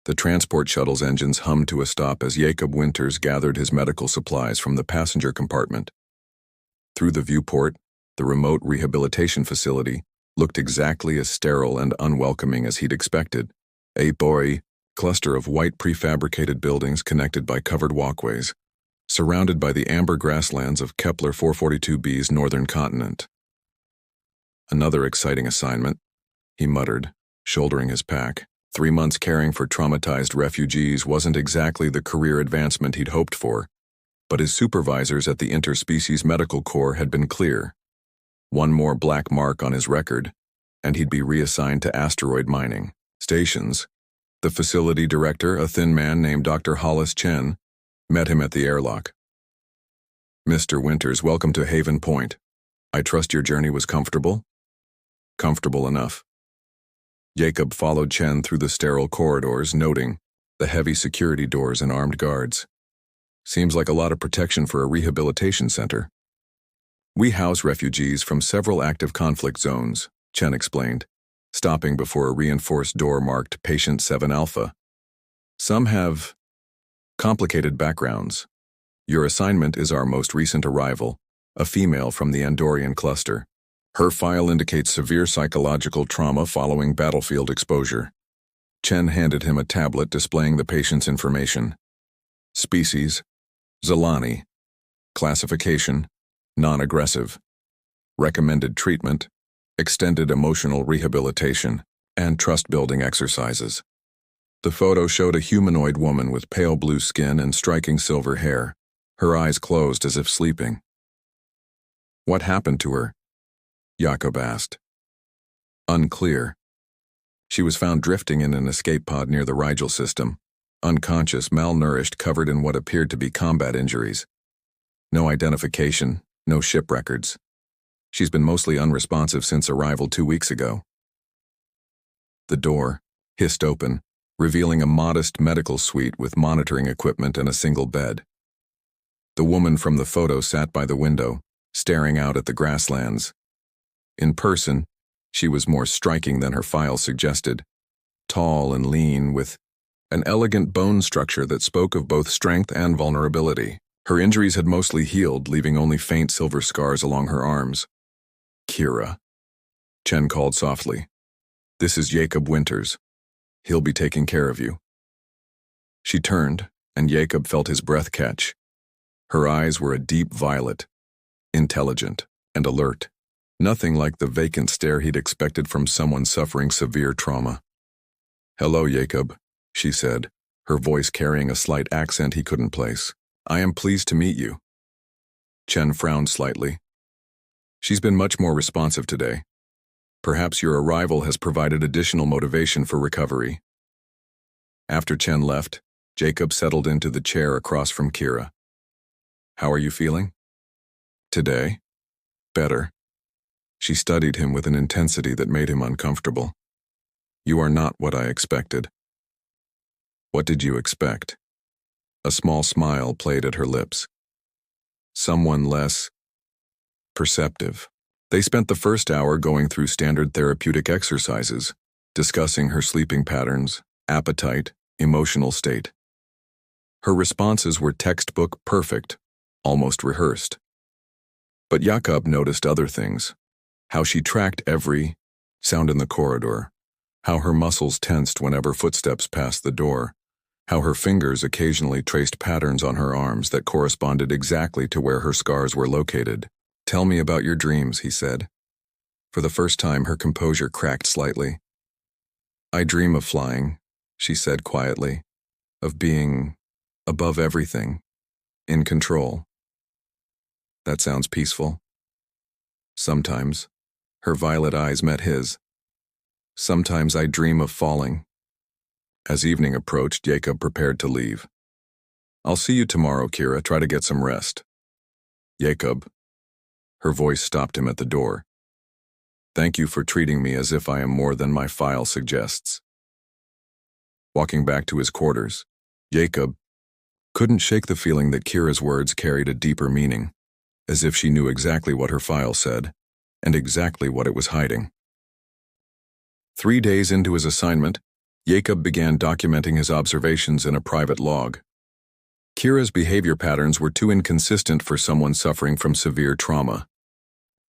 The transport shuttle's engines hummed to a stop as Jacob Winters gathered his medical supplies from the passenger compartment. Through the viewport, the remote rehabilitation facility looked exactly as sterile and unwelcoming as he'd expected. A cluster of white prefabricated buildings connected by covered walkways, surrounded by the amber grasslands of Kepler 442b's northern continent. Another exciting assignment, he muttered, shouldering his pack. 3 months caring for traumatized refugees wasn't exactly the career advancement he'd hoped for, but his supervisors at the Interspecies Medical Corps had been clear. One more black mark on his record, and he'd be reassigned to asteroid mining stations. The facility director, a thin man named Dr. Hollis Chen, met him at the airlock. "Mr. Winters, welcome to Haven Point. I trust your journey was comfortable?" "Comfortable enough." Jacob followed Chen through the sterile corridors, noting the heavy security doors and armed guards. "Seems like a lot of protection for a rehabilitation center." "We house refugees from several active conflict zones," Chen explained, stopping before a reinforced door marked Patient 7 Alpha. "Some have complicated backgrounds. Your assignment is our most recent arrival, a female from the Andorian cluster. Her file indicates severe psychological trauma following battlefield exposure." Chen handed him a tablet displaying the patient's information. Species: Zolani. Classification: non-aggressive. Recommended treatment: extended emotional rehabilitation and trust-building exercises. The photo showed a humanoid woman with pale blue skin and striking silver hair, her eyes closed as if sleeping. "What happened to her?" Jacob asked. "Unclear. She was found drifting in an escape pod near the Rigel system, unconscious, malnourished, covered in what appeared to be combat injuries. No identification, no ship records. She's been mostly unresponsive since arrival 2 weeks ago." The door hissed open, revealing a modest medical suite with monitoring equipment and a single bed. The woman from the photo sat by the window, staring out at the grasslands. In person, she was more striking than her file suggested, tall and lean, with an elegant bone structure that spoke of both strength and vulnerability. Her injuries had mostly healed, leaving only faint silver scars along her arms. "Kira," Chen called softly. "This is Jacob Winters. He'll be taking care of you." She turned, and Jacob felt his breath catch. Her eyes were a deep violet, intelligent and alert. Nothing like the vacant stare he'd expected from someone suffering severe trauma. "Hello, Jacob," she said, her voice carrying a slight accent he couldn't place. "I am pleased to meet you." Chen frowned slightly. "She's been much more responsive today. Perhaps your arrival has provided additional motivation for recovery." After Chen left, Jacob settled into the chair across from Kira. "How are you feeling?" "Today? Better." She studied him with an intensity that made him uncomfortable. "You are not what I expected." "What did you expect?" A small smile played at her lips. "Someone less perceptive." They spent the first hour going through standard therapeutic exercises, discussing her sleeping patterns, appetite, emotional state. Her responses were textbook perfect, almost rehearsed. But Jacob noticed other things. How she tracked every sound in the corridor, how her muscles tensed whenever footsteps passed the door, how her fingers occasionally traced patterns on her arms that corresponded exactly to where her scars were located. "Tell me about your dreams," he said. For the first time, her composure cracked slightly. "I dream of flying," she said quietly, "of being above everything, in control." "That sounds peaceful." "Sometimes." Her violet eyes met his. "Sometimes I dream of falling." As evening approached, Jacob prepared to leave. "I'll see you tomorrow, Kira. Try to get some rest." "Jacob." Her voice stopped him at the door. "Thank you for treating me as if I am more than my file suggests." Walking back to his quarters, Jacob couldn't shake the feeling that Kira's words carried a deeper meaning, as if she knew exactly what her file said, and exactly what it was hiding. 3 days into his assignment, Jacob began documenting his observations in a private log. Kira's behavior patterns were too inconsistent for someone suffering from severe trauma.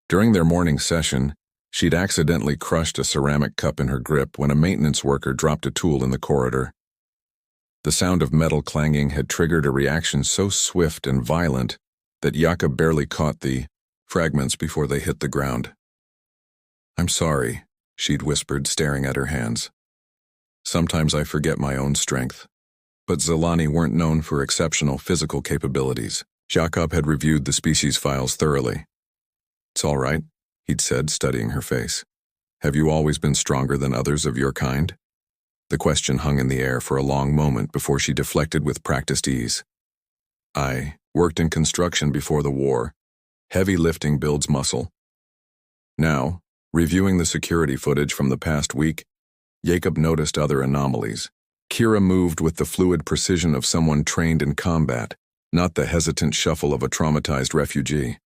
During their morning session, she'd accidentally crushed a ceramic cup in her grip when a maintenance worker dropped a tool in the corridor. The sound of metal clanging had triggered a reaction so swift and violent that Jacob barely caught the fragments before they hit the ground. "I'm sorry," she'd whispered, staring at her hands. "Sometimes I forget my own strength." But Zilani weren't known for exceptional physical capabilities. Jacob had reviewed the species files thoroughly. "It's all right," he'd said, studying her face. "Have you always been stronger than others of your kind?" The question hung in the air for a long moment before she deflected with practiced ease. "I worked in construction before the war. Heavy lifting builds muscle." Now, reviewing the security footage from the past week, Jacob noticed other anomalies. Kira moved with the fluid precision of someone trained in combat, not the hesitant shuffle of a traumatized refugee.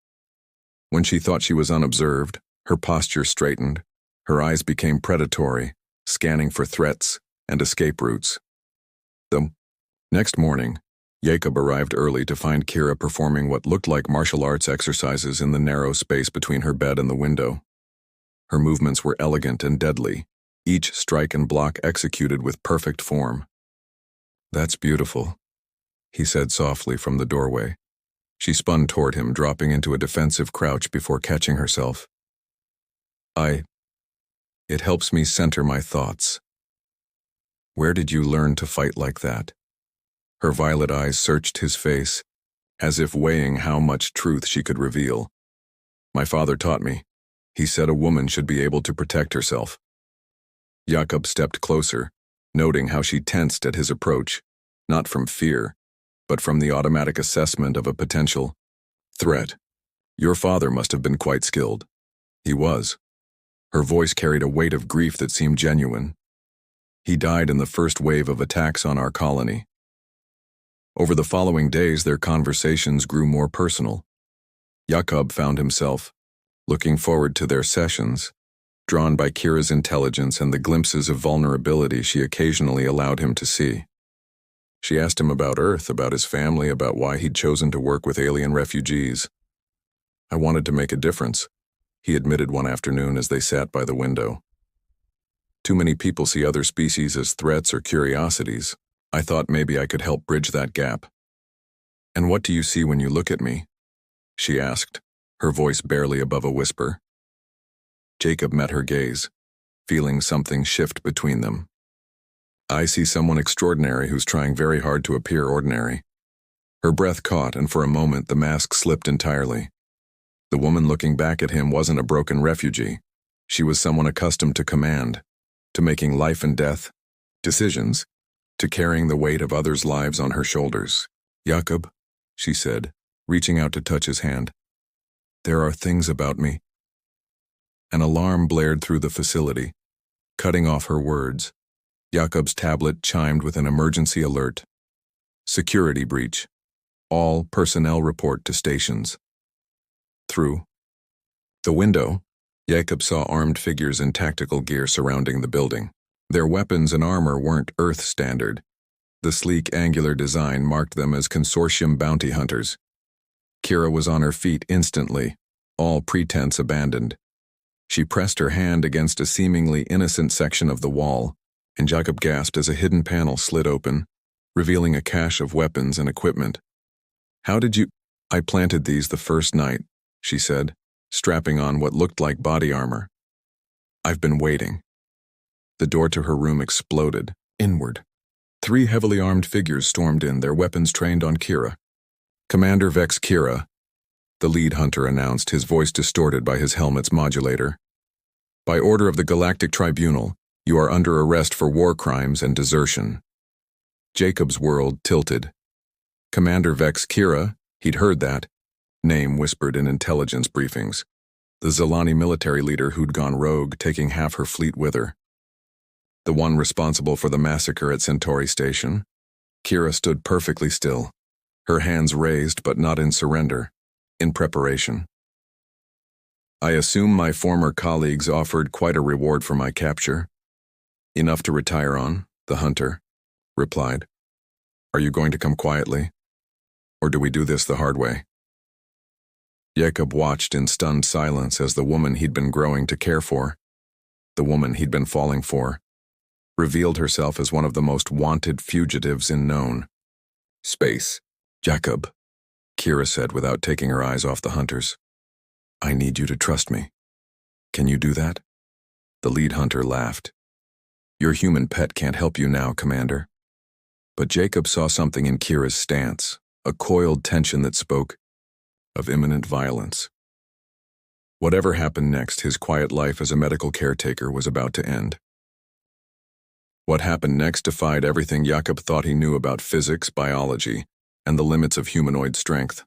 When she thought she was unobserved, her posture straightened, her eyes became predatory, scanning for threats and escape routes. The next morning, Jacob arrived early to find Kira performing what looked like martial arts exercises in the narrow space between her bed and the window. Her movements were elegant and deadly, each strike and block executed with perfect form. "That's beautiful," he said softly from the doorway. She spun toward him, dropping into a defensive crouch before catching herself. It helps me center my thoughts." "Where did you learn to fight like that?" Her violet eyes searched his face, as if weighing how much truth she could reveal. "My father taught me. He said a woman should be able to protect herself." Jacob stepped closer, noting how she tensed at his approach, not from fear, but from the automatic assessment of a potential threat. "Your father must have been quite skilled." "He was." Her voice carried a weight of grief that seemed genuine. "He died in the first wave of attacks on our colony." Over the following days, their conversations grew more personal. Jacob found himself looking forward to their sessions, drawn by Kira's intelligence and the glimpses of vulnerability she occasionally allowed him to see. She asked him about Earth, about his family, about why he'd chosen to work with alien refugees. "I wanted to make a difference," he admitted one afternoon as they sat by the window. "Too many people see other species as threats or curiosities. I thought maybe I could help bridge that gap." "And what do you see when you look at me?" she asked, her voice barely above a whisper. Jacob met her gaze, feeling something shift between them. "I see someone extraordinary who's trying very hard to appear ordinary." Her breath caught, and for a moment the mask slipped entirely. The woman looking back at him wasn't a broken refugee. She was someone accustomed to command, to making life and death decisions, to carrying the weight of others' lives on her shoulders. "Jacob," she said, reaching out to touch his hand. "There are things about me." An alarm blared through the facility, cutting off her words. Jacob's tablet chimed with an emergency alert. "Security breach. All personnel report to stations." Through the window, Jacob saw armed figures in tactical gear surrounding the building. Their weapons and armor weren't Earth standard. The sleek, angular design marked them as consortium bounty hunters. Kira was on her feet instantly, all pretense abandoned. She pressed her hand against a seemingly innocent section of the wall, and Jacob gasped as a hidden panel slid open, revealing a cache of weapons and equipment. "How did you—" "I planted these the first night," she said, strapping on what looked like body armor. "I've been waiting." The door to her room exploded, inward. 3 heavily armed figures stormed in, their weapons trained on Kira. "Commander Vex Kira," the lead hunter announced, his voice distorted by his helmet's modulator. "By order of the Galactic Tribunal, you are under arrest for war crimes and desertion." Jacob's world tilted. Commander Vex Kira, he'd heard that name whispered in intelligence briefings. The Zilani military leader who'd gone rogue, taking half her fleet with her. The one responsible for the massacre at Centauri Station. Kira stood perfectly still, her hands raised but not in surrender, in preparation. "I assume my former colleagues offered quite a reward for my capture. Enough to retire on?" The hunter replied. Are you going to come quietly? Or do we do this the hard way? Jacob watched in stunned silence as the woman he'd been growing to care for, the woman he'd been falling for, revealed herself as one of the most wanted fugitives in known space. Jacob, Kira said without taking her eyes off the hunters. I need you to trust me. Can you do that? The lead hunter laughed. Your human pet can't help you now, Commander. But Jacob saw something in Kira's stance, a coiled tension that spoke of imminent violence. Whatever happened next, his quiet life as a medical caretaker was about to end. What happened next defied everything Jacob thought he knew about physics, biology, and the limits of humanoid strength.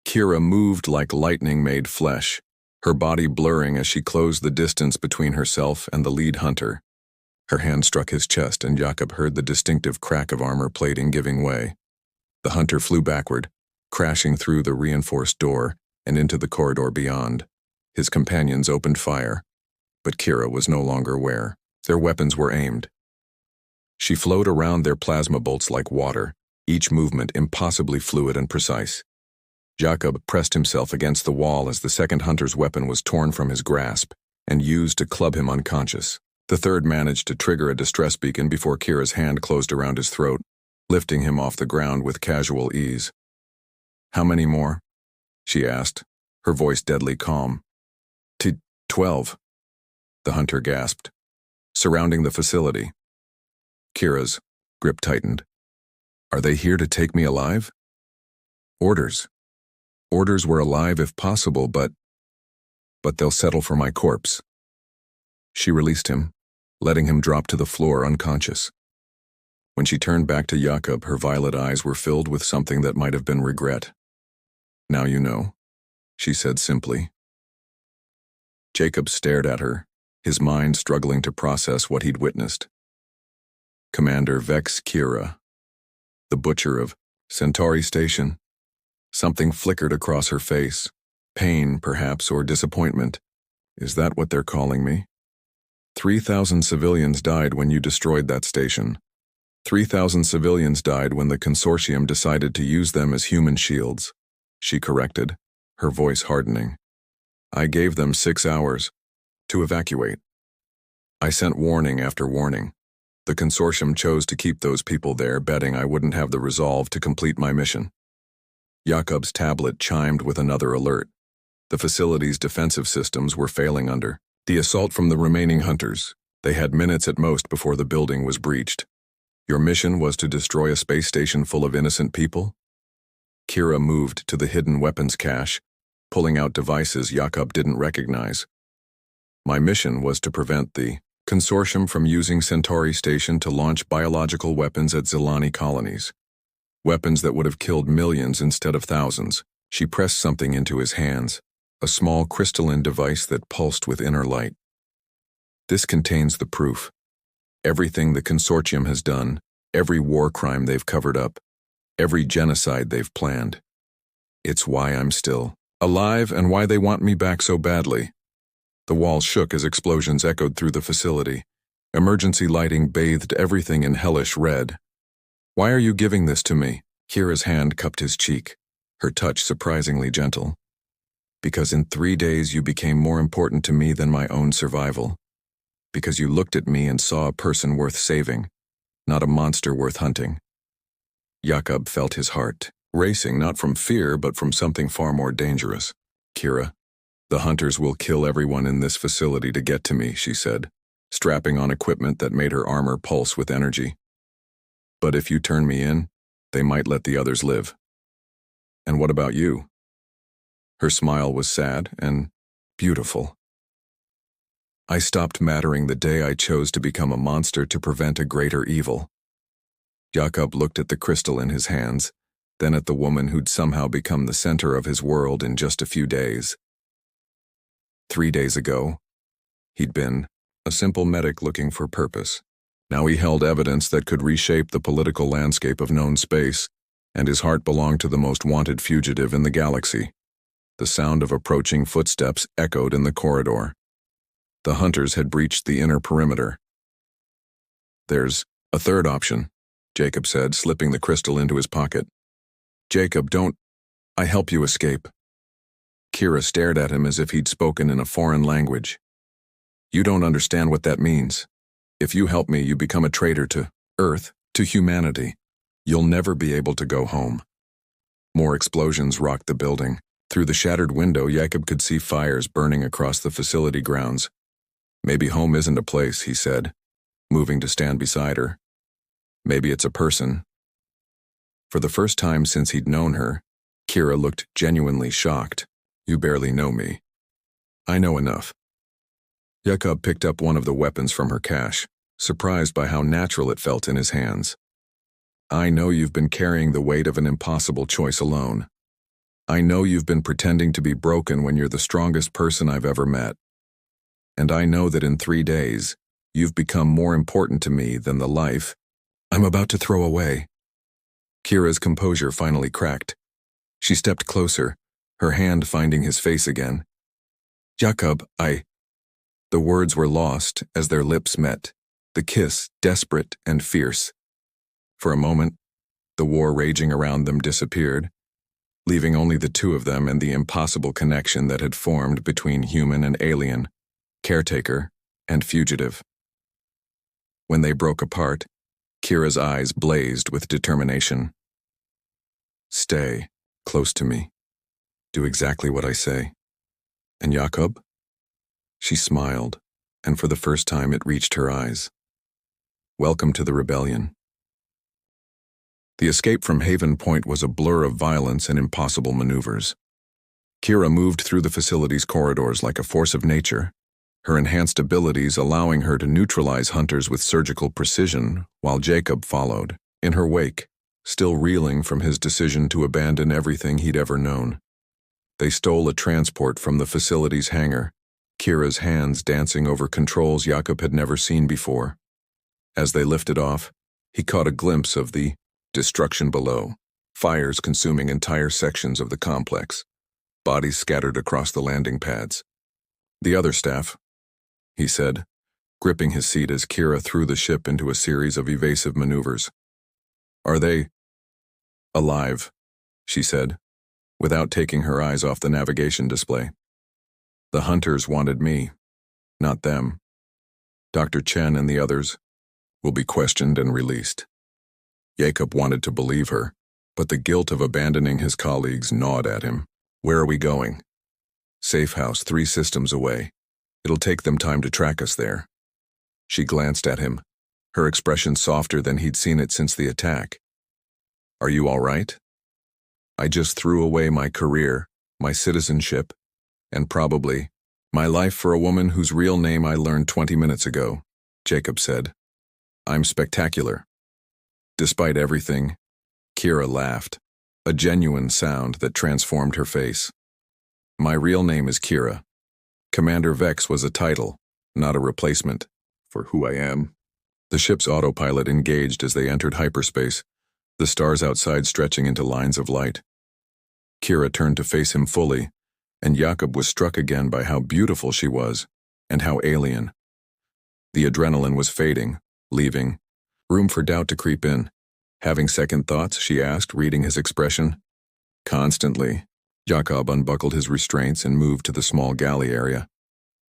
Kira moved like lightning-made flesh, her body blurring as she closed the distance between herself and the lead hunter. Her hand struck his chest, and Jacob heard the distinctive crack of armor plating giving way. The hunter flew backward, crashing through the reinforced door and into the corridor beyond. His companions opened fire, but Kira was no longer aware. Their weapons were aimed. She flowed around their plasma bolts like water, each movement impossibly fluid and precise. Jacob pressed himself against the wall as the second hunter's weapon was torn from his grasp and used to club him unconscious. The third managed to trigger a distress beacon before Kira's hand closed around his throat, lifting him off the ground with casual ease. How many more? She asked, her voice deadly calm. 12. The hunter gasped. Surrounding the facility. Kira's grip tightened. Are they here to take me alive? Orders. Orders were alive if possible, but they'll settle for my corpse. She released him, letting him drop to the floor unconscious. When she turned back to Jacob, her violet eyes were filled with something that might have been regret. Now you know, she said simply. Jacob stared at her, his mind struggling to process what he'd witnessed. Commander Vex Kira, the butcher of Centauri Station. Something flickered across her face. Pain, perhaps, or disappointment. Is that what they're calling me? 3,000 civilians died when you destroyed that station. 3,000 civilians died when the consortium decided to use them as human shields. She corrected, her voice hardening. I gave them 6 hours to evacuate. I sent warning after warning. The consortium chose to keep those people there, betting I wouldn't have the resolve to complete my mission. Jacob's tablet chimed with another alert. The facility's defensive systems were failing under the assault from the remaining hunters. They had minutes at most before the building was breached. Your mission was to destroy a space station full of innocent people? Kira moved to the hidden weapons cache, pulling out devices Jacob didn't recognize. My mission was to prevent the consortium from using Centauri Station to launch biological weapons at Zilani colonies. Weapons that would have killed millions instead of thousands. She pressed something into his hands, a small crystalline device that pulsed with inner light. This contains the proof. Everything the consortium has done, every war crime they've covered up, every genocide they've planned. It's why I'm still alive and why they want me back so badly. The walls shook as explosions echoed through the facility. Emergency lighting bathed everything in hellish red. Why are you giving this to me? Kira's hand cupped his cheek, her touch surprisingly gentle. Because in 3 days you became more important to me than my own survival. Because you looked at me and saw a person worth saving, not a monster worth hunting. Jacob felt his heart racing, not from fear but from something far more dangerous. Kira, the hunters will kill everyone in this facility to get to me, she said, strapping on equipment that made her armor pulse with energy. But if you turn me in, they might let the others live. And what about you? Her smile was sad and beautiful. I stopped mattering the day I chose to become a monster to prevent a greater evil. Jacob looked at the crystal in his hands, then at the woman who'd somehow become the center of his world in just a few days. 3 days ago, he'd been a simple medic looking for purpose. Now he held evidence that could reshape the political landscape of known space, and his heart belonged to the most wanted fugitive in the galaxy. The sound of approaching footsteps echoed in the corridor. The hunters had breached the inner perimeter. There's a third option, Jacob said, slipping the crystal into his pocket. Jacob, don't. I help you escape. Kira stared at him as if he'd spoken in a foreign language. You don't understand what that means. If you help me, you become a traitor to Earth, to humanity. You'll never be able to go home. More explosions rocked the building. Through the shattered window, Jacob could see fires burning across the facility grounds. Maybe home isn't a place, he said, moving to stand beside her. Maybe it's a person. For the first time since he'd known her, Kira looked genuinely shocked. You barely know me. I know enough. Jacob picked up one of the weapons from her cache, surprised by how natural it felt in his hands. I know you've been carrying the weight of an impossible choice alone. I know you've been pretending to be broken when you're the strongest person I've ever met. And I know that in 3 days, you've become more important to me than the life I'm about to throw away. Kira's composure finally cracked. She stepped closer, her hand finding his face again. Jacob, The words were lost as their lips met, the kiss desperate and fierce. For a moment, the war raging around them disappeared, leaving only the two of them and the impossible connection that had formed between human and alien, caretaker and fugitive. When they broke apart, Kira's eyes blazed with determination. Stay close to me. Do exactly what I say. And Jacob? She smiled, and for the first time it reached her eyes. Welcome to the rebellion. The escape from Haven Point was a blur of violence and impossible maneuvers. Kira moved through the facility's corridors like a force of nature, her enhanced abilities allowing her to neutralize hunters with surgical precision, while Jacob followed, in her wake, still reeling from his decision to abandon everything he'd ever known. They stole a transport from the facility's hangar, Kira's hands dancing over controls Jacob had never seen before. As they lifted off, he caught a glimpse of the destruction below, fires consuming entire sections of the complex, bodies scattered across the landing pads. The other staff, he said, gripping his seat as Kira threw the ship into a series of evasive maneuvers. Are they alive? She said, without taking her eyes off the navigation display. The hunters wanted me, not them. Dr. Chen and the others will be questioned and released. Jacob wanted to believe her, but the guilt of abandoning his colleagues gnawed at him. Where are we going? Safe house 3 systems away. It'll take them time to track us there. She glanced at him, her expression softer than he'd seen it since the attack. Are you all right? I just threw away my career, my citizenship, and probably my life for a woman whose real name I learned 20 minutes ago, Jacob said. I'm spectacular. Despite everything, Kira laughed, a genuine sound that transformed her face. My real name is Kira. Commander Vex was a title, not a replacement, for who I am. The ship's autopilot engaged as they entered hyperspace, the stars outside stretching into lines of light. Kira turned to face him fully, and Jacob was struck again by how beautiful she was, and how alien. The adrenaline was fading, leaving room for doubt to creep in. Having second thoughts, she asked, reading his expression. Constantly. Jacob unbuckled his restraints and moved to the small galley area.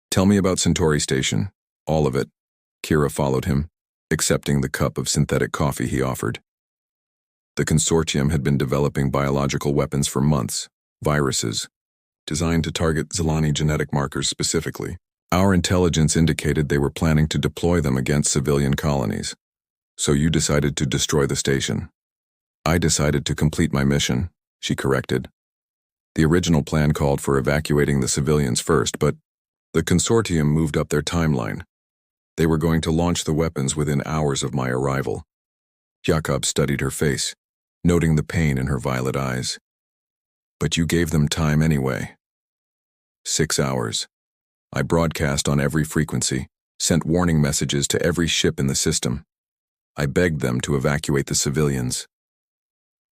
Tell me about Centauri Station. All of it. Kira followed him, accepting the cup of synthetic coffee he offered. The consortium had been developing biological weapons for months, viruses, designed to target Zelani genetic markers specifically. Our intelligence indicated they were planning to deploy them against civilian colonies. So you decided to destroy the station. I decided to complete my mission, she corrected. The original plan called for evacuating the civilians first, but the consortium moved up their timeline. They were going to launch the weapons within hours of my arrival. Jacob studied her face, noting the pain in her violet eyes. But you gave them time anyway. 6 hours. I broadcast on every frequency, sent warning messages to every ship in the system. I begged them to evacuate the civilians.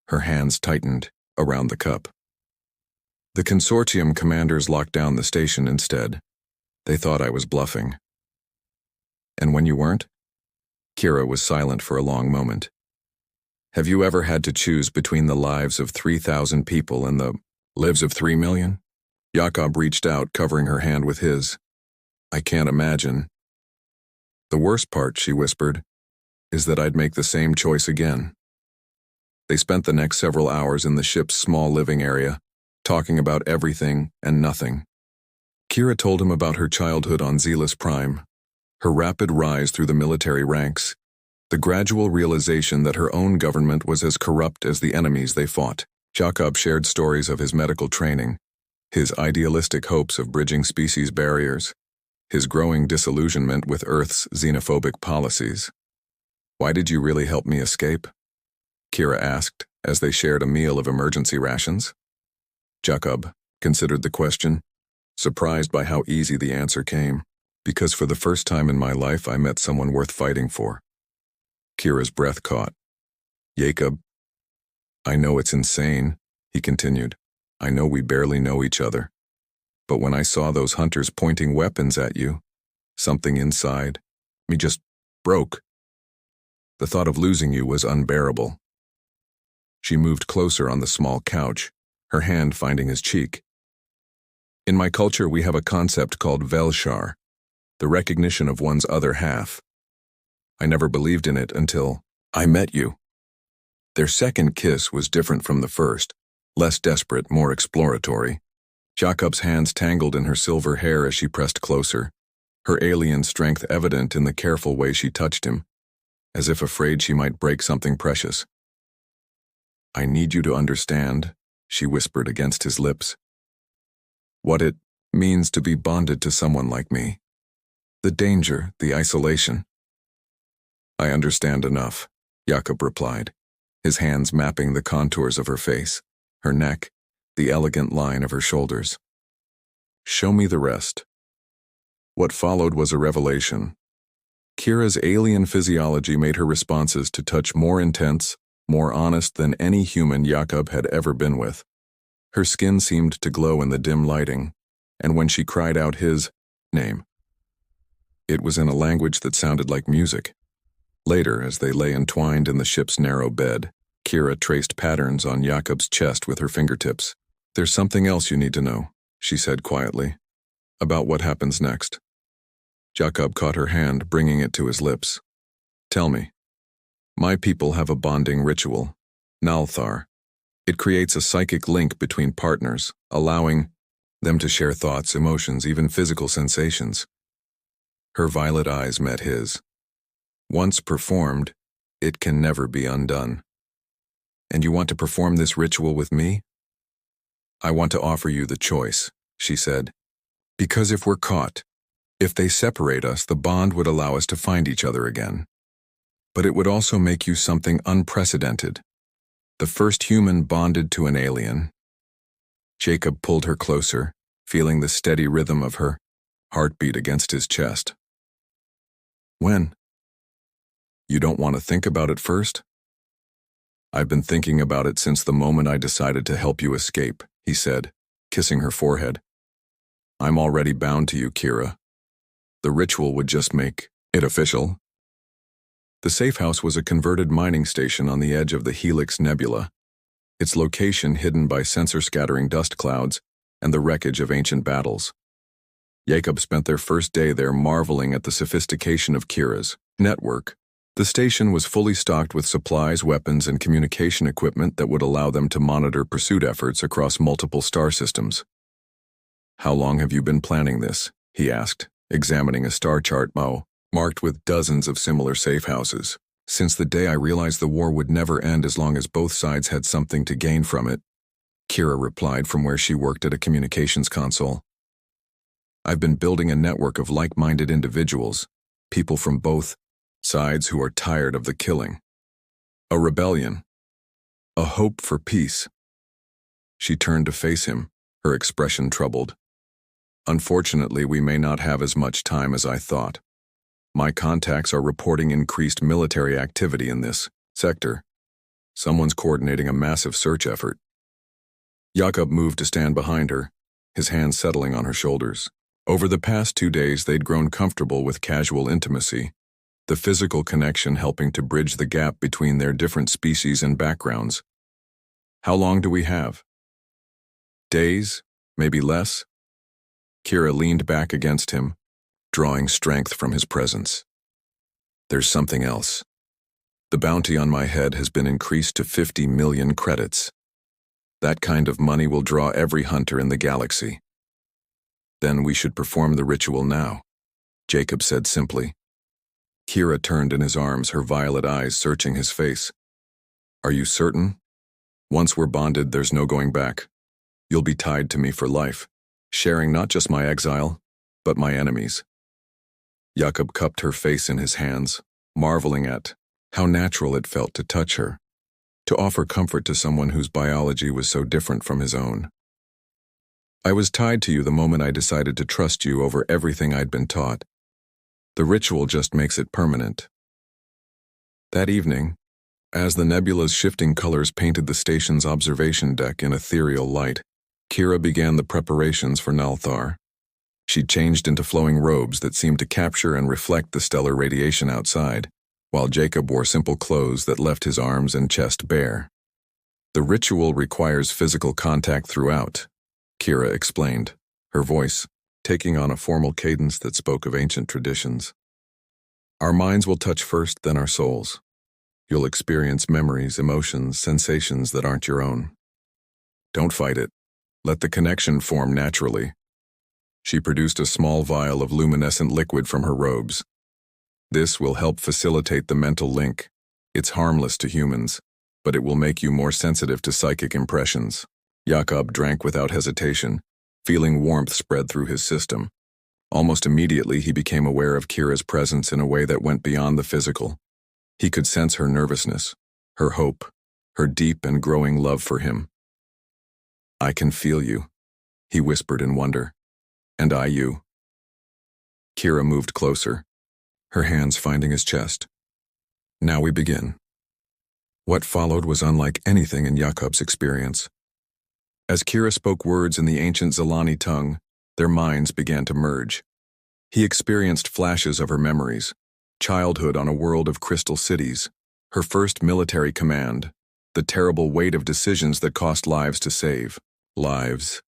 Her hands tightened around the cup. The consortium commanders locked down the station instead. They thought I was bluffing. And when you weren't? Kira was silent for a long moment. Have you ever had to choose between the lives of 3,000 people and the lives of 3 million? Jakob reached out, covering her hand with his. I can't imagine. The worst part, she whispered, is that I'd make the same choice again. They spent the next several hours in the ship's small living area, talking about everything and nothing. Kira told him about her childhood on Zealous Prime, her rapid rise through the military ranks, the gradual realization that her own government was as corrupt as the enemies they fought. Jakob shared stories of his medical training, his idealistic hopes of bridging species barriers, his growing disillusionment with Earth's xenophobic policies. Why did you really help me escape? Kira asked as they shared a meal of emergency rations. Jakob considered the question, surprised by how easy the answer came. Because for the first time in my life I met someone worth fighting for. Kira's breath caught. Jakob, I know it's insane, he continued. I know we barely know each other. But when I saw those hunters pointing weapons at you, something inside me just broke. The thought of losing you was unbearable. She moved closer on the small couch, her hand finding his cheek. In my culture, we have a concept called Velshar, the recognition of one's other half. I never believed in it until I met you. Their second kiss was different from the first, less desperate, more exploratory. Jakob's hands tangled in her silver hair as she pressed closer, her alien strength evident in the careful way she touched him, as if afraid she might break something precious. I need you to understand, she whispered against his lips, what it means to be bonded to someone like me. The danger, the isolation. I understand enough, Jakob replied, his hands mapping the contours of her face, her neck, the elegant line of her shoulders. Show me the rest. What followed was a revelation. Kira's alien physiology made her responses to touch more intense, more honest than any human Jakob had ever been with. Her skin seemed to glow in the dim lighting, and when she cried out his name, it was in a language that sounded like music. Later, as they lay entwined in the ship's narrow bed, Kira traced patterns on Jakob's chest with her fingertips. There's something else you need to know, she said quietly, about what happens next. Jakob caught her hand, bringing it to his lips. Tell me. My people have a bonding ritual, Nalthar. It creates a psychic link between partners, allowing them to share thoughts, emotions, even physical sensations. Her violet eyes met his. Once performed, it can never be undone. And you want to perform this ritual with me? I want to offer you the choice, she said. Because if we're caught, if they separate us, the bond would allow us to find each other again. But it would also make you something unprecedented. The first human bonded to an alien. Jakob pulled her closer, feeling the steady rhythm of her heartbeat against his chest. When? You don't want to think about it first? I've been thinking about it since the moment I decided to help you escape, he said, kissing her forehead. I'm already bound to you, Kira. The ritual would just make it official. The safe house was a converted mining station on the edge of the Helix Nebula, its location hidden by sensor-scattering dust clouds and the wreckage of ancient battles. Jakob spent their first day there marveling at the sophistication of Kira's network. The station was fully stocked with supplies, weapons, and communication equipment that would allow them to monitor pursuit efforts across multiple star systems. How long have you been planning this? He asked, examining a star chart marked with dozens of similar safe houses. Since the day I realized the war would never end as long as both sides had something to gain from it, Kira replied from where she worked at a communications console. I've been building a network of like-minded individuals, people from both sides who are tired of the killing. A rebellion. A hope for peace. She turned to face him, her expression troubled. Unfortunately, we may not have as much time as I thought. My contacts are reporting increased military activity in this sector. Someone's coordinating a massive search effort. Jakob moved to stand behind her, his hands settling on her shoulders. Over the past 2 days, they'd grown comfortable with casual intimacy, the physical connection helping to bridge the gap between their different species and backgrounds. How long do we have? Days? Maybe less? Kira leaned back against him, drawing strength from his presence. There's something else. The bounty on my head has been increased to 50 million credits. That kind of money will draw every hunter in the galaxy. Then we should perform the ritual now, Jacob said simply. Kira turned in his arms, her violet eyes searching his face. Are you certain? Once we're bonded, there's no going back. You'll be tied to me for life, sharing not just my exile, but my enemies. Jacob cupped her face in his hands, marveling at how natural it felt to touch her, to offer comfort to someone whose biology was so different from his own. I was tied to you the moment I decided to trust you over everything I'd been taught. The ritual just makes it permanent. That evening, as the nebula's shifting colors painted the station's observation deck in ethereal light, Kira began the preparations for Nalthar. She changed into flowing robes that seemed to capture and reflect the stellar radiation outside, while Jacob wore simple clothes that left his arms and chest bare. The ritual requires physical contact throughout, Kira explained, her voice taking on a formal cadence that spoke of ancient traditions. Our minds will touch first, then our souls. You'll experience memories, emotions, sensations that aren't your own. Don't fight it. Let the connection form naturally. She produced a small vial of luminescent liquid from her robes. This will help facilitate the mental link. It's harmless to humans, but it will make you more sensitive to psychic impressions. Jacob drank without hesitation, feeling warmth spread through his system. Almost immediately, he became aware of Kira's presence in a way that went beyond the physical. He could sense her nervousness, her hope, her deep and growing love for him. I can feel you, he whispered in wonder. And I you. Kira moved closer, her hands finding his chest. Now we begin. What followed was unlike anything in Jakob's experience. As Kira spoke words in the ancient Zalani tongue, their minds began to merge. He experienced flashes of her memories, childhood on a world of crystal cities, her first military command, the terrible weight of decisions that cost lives to save. Lives.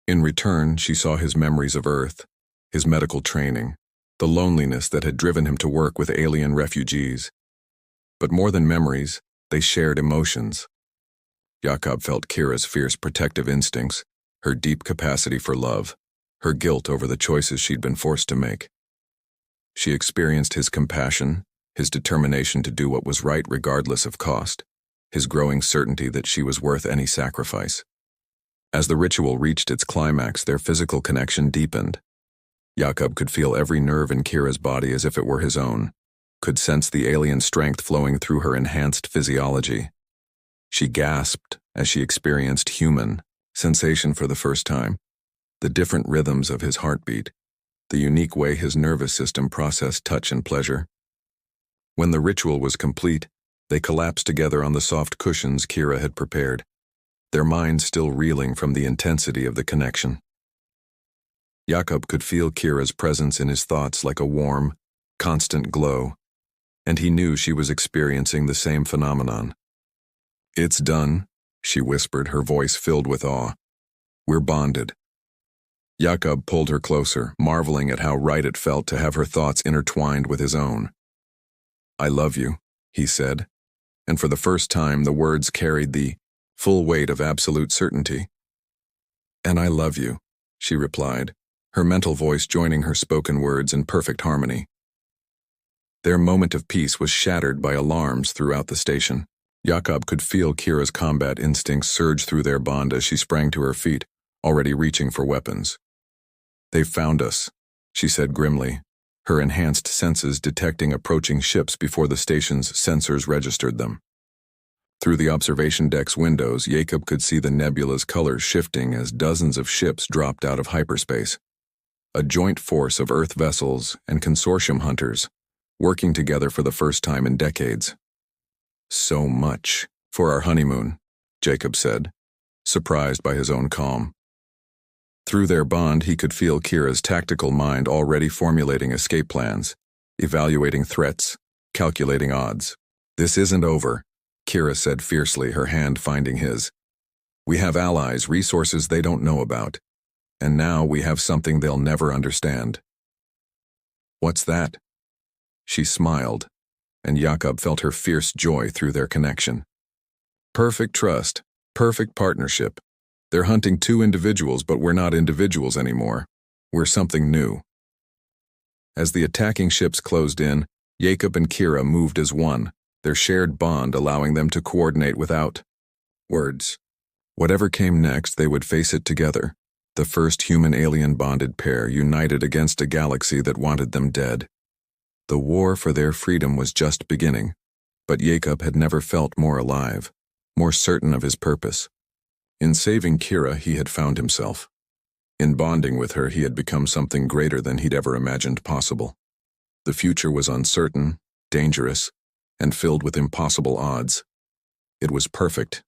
In return, she saw his memories of Earth, his medical training, the loneliness that had driven him to work with alien refugees. But more than memories, they shared emotions. Jacob felt Kira's fierce protective instincts, her deep capacity for love, her guilt over the choices she'd been forced to make. She experienced his compassion, his determination to do what was right regardless of cost, his growing certainty that she was worth any sacrifice. As the ritual reached its climax, their physical connection deepened. Jacob could feel every nerve in Kira's body as if it were his own, could sense the alien strength flowing through her enhanced physiology. She gasped as she experienced human sensation for the first time, the different rhythms of his heartbeat, the unique way his nervous system processed touch and pleasure. When the ritual was complete, they collapsed together on the soft cushions Kira had prepared, their minds still reeling from the intensity of the connection. Jacob could feel Kira's presence in his thoughts like a warm, constant glow, and he knew she was experiencing the same phenomenon. It's done, she whispered, her voice filled with awe. We're bonded. Jacob pulled her closer, marveling at how right it felt to have her thoughts intertwined with his own. I love you, he said, and for the first time the words carried the full weight of absolute certainty. And I love you, she replied, her mental voice joining her spoken words in perfect harmony. Their moment of peace was shattered by alarms throughout the station. Jacob could feel Kira's combat instincts surge through their bond as she sprang to her feet, already reaching for weapons. They've found us, she said grimly, her enhanced senses detecting approaching ships before the station's sensors registered them. Through the observation deck's windows, Jacob could see the nebula's colors shifting as dozens of ships dropped out of hyperspace. A joint force of Earth vessels and consortium hunters, working together for the first time in decades. So much for our honeymoon, Jacob said, surprised by his own calm. Through their bond, he could feel Kira's tactical mind already formulating escape plans, evaluating threats, calculating odds. "This isn't over," Kira said fiercely, her hand finding his. "We have allies, resources they don't know about. And now we have something they'll never understand." "What's that?" She smiled, and Jakob felt her fierce joy through their connection. "Perfect trust, perfect partnership. They're hunting two individuals, but we're not individuals anymore. We're something new." As the attacking ships closed in, Jakob and Kira moved as one, their shared bond allowing them to coordinate without words. Whatever came next, they would face it together, the first human-alien bonded pair united against a galaxy that wanted them dead. The war for their freedom was just beginning, but Jakob had never felt more alive, more certain of his purpose. In saving Kira, he had found himself. In bonding with her, he had become something greater than he'd ever imagined possible. The future was uncertain, dangerous, and filled with impossible odds. It was perfect,